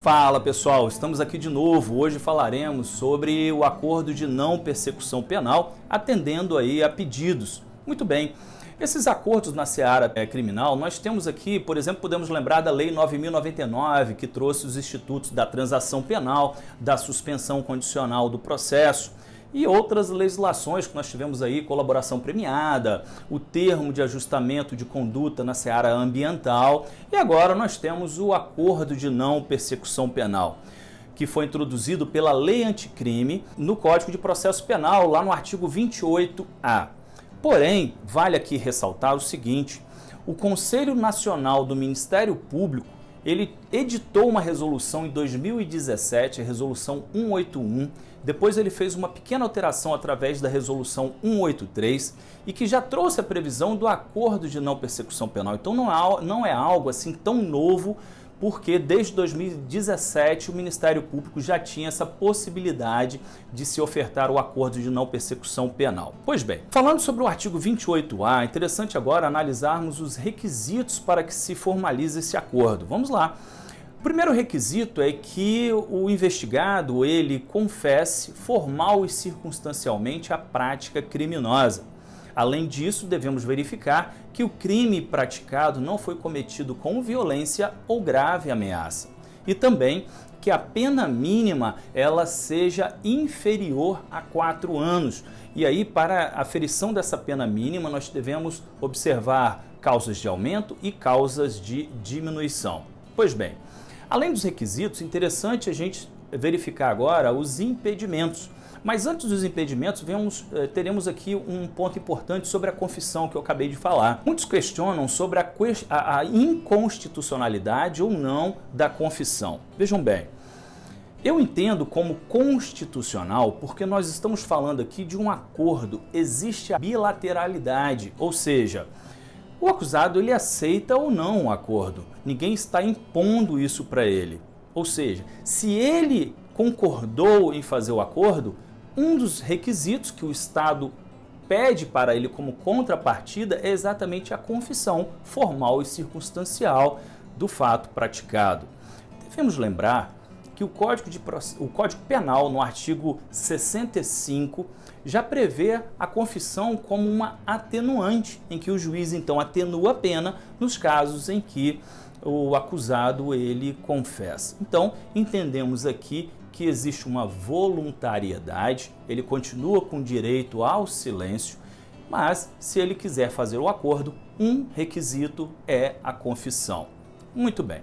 Fala pessoal, estamos aqui de novo. Hoje falaremos sobre o acordo de não persecução penal, atendendo aí a pedidos. Muito bem, esses acordos na seara criminal, nós temos aqui, por exemplo, podemos lembrar da Lei 9.099, que trouxe os institutos da transação penal, da suspensão condicional do processo, e outras legislações que nós tivemos aí, colaboração premiada, o termo de ajustamento de conduta na seara ambiental, e agora nós temos o acordo de não persecução penal, que foi introduzido pela Lei Anticrime no Código de Processo Penal, lá no artigo 28A. Porém, vale aqui ressaltar o seguinte: o Conselho Nacional do Ministério Público ele editou uma resolução em 2017, a resolução 181, depois ele fez uma pequena alteração através da resolução 183 e que já trouxe a previsão do acordo de não persecução penal. Então não é algo assim tão novo, porque desde 2017 o Ministério Público já tinha essa possibilidade de se ofertar o acordo de não persecução penal. Pois bem, falando sobre o artigo 28A, é interessante agora analisarmos os requisitos para que se formalize esse acordo. Vamos lá. O primeiro requisito é que o investigado ele confesse formal e circunstancialmente a prática criminosa. Além disso, devemos verificar que o crime praticado não foi cometido com violência ou grave ameaça. E também que a pena mínima ela seja inferior a 4 anos. E aí, para a aferição dessa pena mínima, nós devemos observar causas de aumento e causas de diminuição. Pois bem, além dos requisitos, interessante a gente verificar agora os impedimentos. Mas antes dos impedimentos, teremos aqui um ponto importante sobre a confissão que eu acabei de falar. Muitos questionam sobre a inconstitucionalidade ou não da confissão. Vejam bem, eu entendo como constitucional porque nós estamos falando aqui de um acordo, existe a bilateralidade, ou seja, o acusado ele aceita ou não o acordo, ninguém está impondo isso para ele. Ou seja, se ele concordou em fazer o acordo, um dos requisitos que o Estado pede para ele como contrapartida é exatamente a confissão formal e circunstancial do fato praticado. Devemos lembrar que o Código Penal, no artigo 65, já prevê a confissão como uma atenuante, em que o juiz então atenua a pena nos casos em que o acusado ele confessa. Então, entendemos aqui que existe uma voluntariedade, ele continua com direito ao silêncio, mas se ele quiser fazer o acordo, um requisito é a confissão. Muito bem.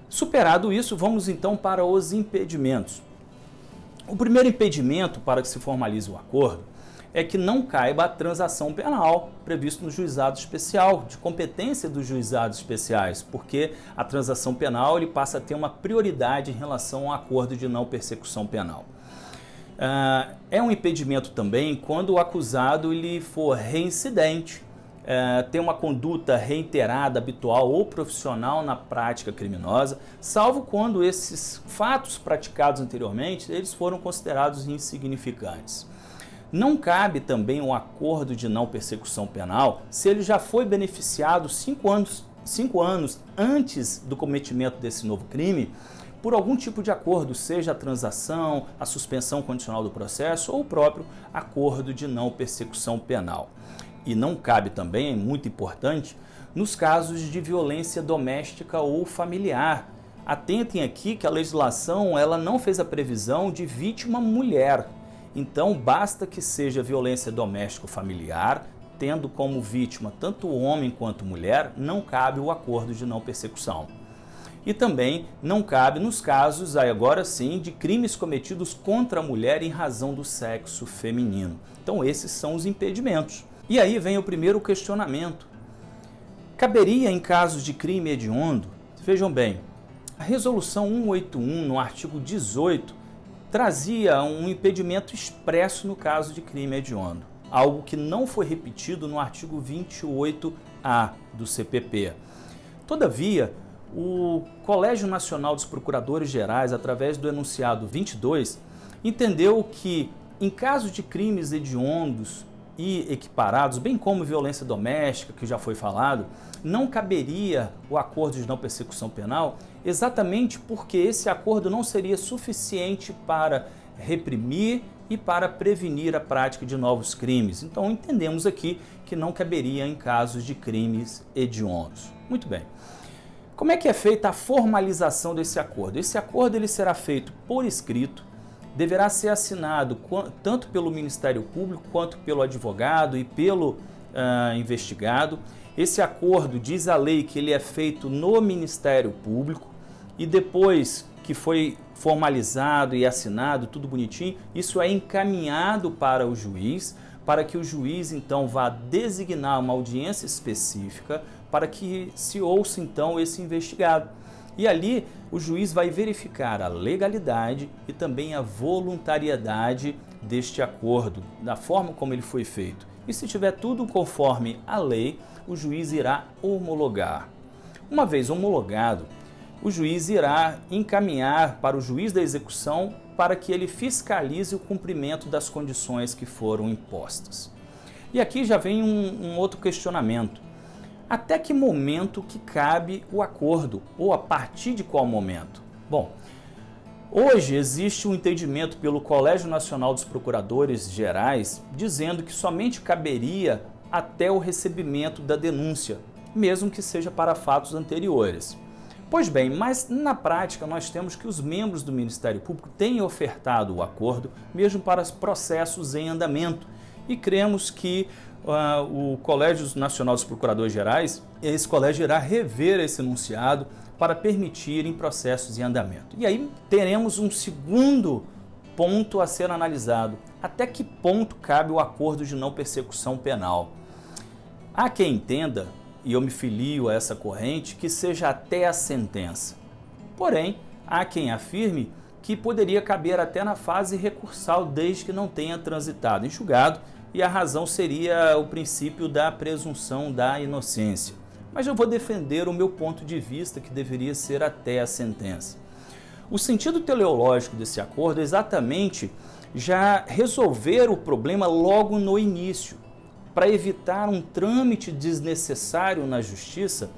Superado isso, vamos então para os impedimentos. O primeiro impedimento para que se formalize o acordo é que não caiba a transação penal previsto no juizado especial, de competência dos juizados especiais, porque a transação penal ele passa a ter uma prioridade em relação ao acordo de não persecução penal. É um impedimento também quando o acusado ele for reincidente, tem uma conduta reiterada, habitual ou profissional na prática criminosa, salvo quando esses fatos praticados anteriormente eles foram considerados insignificantes. Não cabe também um acordo de não persecução penal se ele já foi beneficiado 5 anos antes do cometimento desse novo crime por algum tipo de acordo, seja a transação, a suspensão condicional do processo ou o próprio acordo de não persecução penal. E não cabe também, é muito importante, nos casos de violência doméstica ou familiar. Atentem aqui que a legislação ela não fez a previsão de vítima mulher. Então, basta que seja violência doméstica ou familiar, tendo como vítima tanto homem quanto mulher, não cabe o acordo de não persecução. E também não cabe nos casos, agora sim, de crimes cometidos contra a mulher em razão do sexo feminino. Então, esses são os impedimentos. E aí vem o primeiro questionamento. Caberia em casos de crime hediondo? Vejam bem, a resolução 181, no artigo 18, trazia um impedimento expresso no caso de crime hediondo, algo que não foi repetido no artigo 28A do CPP. Todavia, o Colégio Nacional dos Procuradores Gerais, através do enunciado 22, entendeu que, em caso de crimes hediondos e equiparados, bem como violência doméstica, que já foi falado, não caberia o acordo de não persecução penal exatamente porque esse acordo não seria suficiente para reprimir e para prevenir a prática de novos crimes. Então entendemos aqui que não caberia em casos de crimes hediondos. Muito bem. Como é que é feita a formalização desse acordo? Esse acordo ele será feito por escrito, deverá ser assinado tanto pelo Ministério Público quanto pelo advogado e pelo investigado. Esse acordo, diz a lei, que ele é feito no Ministério Público e depois que foi formalizado e assinado, tudo bonitinho, isso é encaminhado para o juiz, para que o juiz então vá designar uma audiência específica para que se ouça então esse investigado. E ali o juiz vai verificar a legalidade e também a voluntariedade deste acordo, da forma como ele foi feito. E se tiver tudo conforme a lei, o juiz irá homologar. Uma vez homologado, o juiz irá encaminhar para o juiz da execução para que ele fiscalize o cumprimento das condições que foram impostas. E aqui já vem um outro questionamento. Até que momento que cabe o acordo? Ou a partir de qual momento? Bom, hoje existe um entendimento pelo Colégio Nacional dos Procuradores Gerais dizendo que somente caberia até o recebimento da denúncia, mesmo que seja para fatos anteriores. Pois bem, mas na prática nós temos que os membros do Ministério Público têm ofertado o acordo mesmo para os processos em andamento e cremos que o Colégio Nacional dos Procuradores Gerais, esse colégio irá rever esse enunciado para permitir em processos em andamento. E aí teremos um segundo ponto a ser analisado. Até que ponto cabe o acordo de não persecução penal? Há quem entenda, e eu me filio a essa corrente, que seja até a sentença. Porém, há quem afirme que poderia caber até na fase recursal, desde que não tenha transitado em julgado, e a razão seria o princípio da presunção da inocência. Mas eu vou defender o meu ponto de vista, que deveria ser até a sentença. O sentido teleológico desse acordo é exatamente já resolver o problema logo no início, para evitar um trâmite desnecessário na justiça,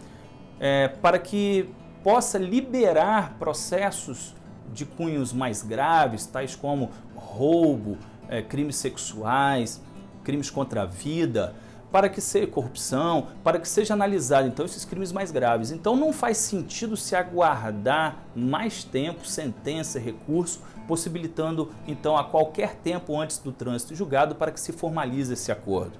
para que possa liberar processos de cunhos mais graves, tais como roubo, crimes sexuais, crimes contra a vida, para que seja corrupção, para que seja analisado então esses crimes mais graves. Então não faz sentido se aguardar mais tempo, sentença, recurso, possibilitando então a qualquer tempo antes do trânsito julgado para que se formalize esse acordo.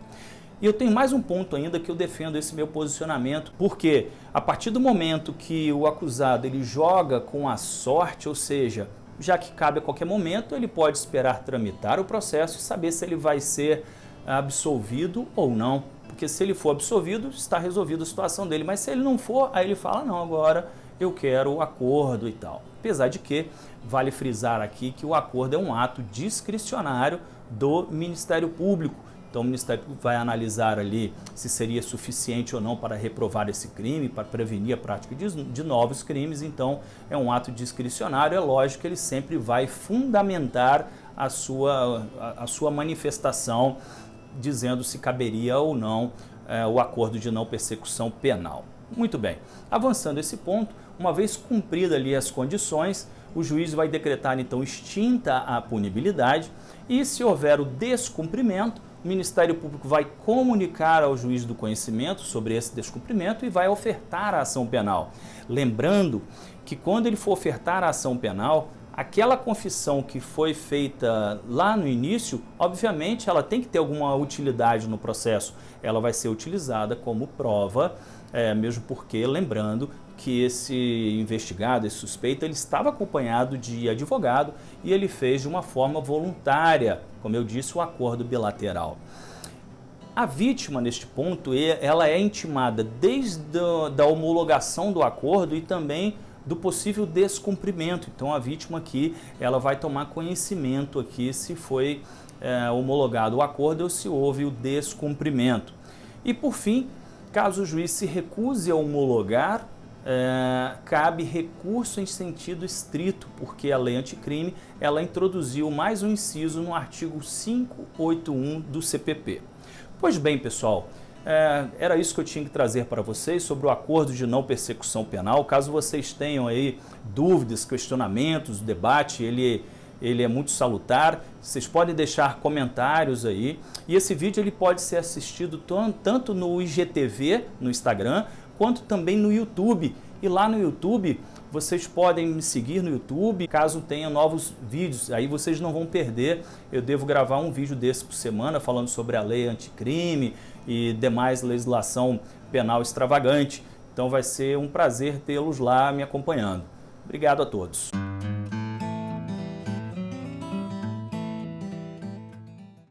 E eu tenho mais um ponto ainda que eu defendo esse meu posicionamento, porque a partir do momento que o acusado ele joga com a sorte, ou seja, já que cabe a qualquer momento, ele pode esperar tramitar o processo e saber se ele vai ser absolvido ou não. Porque se ele for absolvido, está resolvida a situação dele. Mas se ele não for, aí ele fala, não, agora eu quero o acordo e tal. Apesar de que, vale frisar aqui que o acordo é um ato discricionário do Ministério Público. Então o Ministério Público vai analisar ali se seria suficiente ou não para reprovar esse crime, para prevenir a prática de novos crimes. Então é um ato discricionário, é lógico que ele sempre vai fundamentar a sua manifestação, dizendo se caberia ou não o acordo de não persecução penal. Muito bem, avançando esse ponto, uma vez cumpridas ali as condições, o juiz vai decretar então extinta a punibilidade e, se houver o descumprimento, o Ministério Público vai comunicar ao juiz do conhecimento sobre esse descumprimento e vai ofertar a ação penal. Lembrando que quando ele for ofertar a ação penal, aquela confissão que foi feita lá no início, obviamente ela tem que ter alguma utilidade no processo. Ela vai ser utilizada como prova, mesmo porque, lembrando que esse investigado, esse suspeito, ele estava acompanhado de advogado e ele fez de uma forma voluntária, como eu disse, o acordo bilateral. A vítima, neste ponto, ela é intimada desde a homologação do acordo e também do possível descumprimento. Então a vítima aqui, ela vai tomar conhecimento aqui se foi homologado o acordo ou se houve o descumprimento. E por fim, caso o juiz se recuse a homologar, cabe recurso em sentido estrito, porque a lei anticrime ela introduziu mais um inciso no artigo 581 do CPP. Pois bem, pessoal, Era isso que eu tinha que trazer para vocês sobre o acordo de não persecução penal. Caso vocês tenham aí dúvidas, questionamentos, o debate, ele é muito salutar. Vocês podem deixar comentários aí. E esse vídeo ele pode ser assistido tanto no IGTV, no Instagram, quanto também no YouTube. E lá no YouTube, vocês podem me seguir no YouTube, caso tenha novos vídeos. Aí vocês não vão perder. Eu devo gravar um vídeo desse por semana, falando sobre a lei anticrime e demais legislação penal extravagante. Então vai ser um prazer tê-los lá me acompanhando. Obrigado a todos.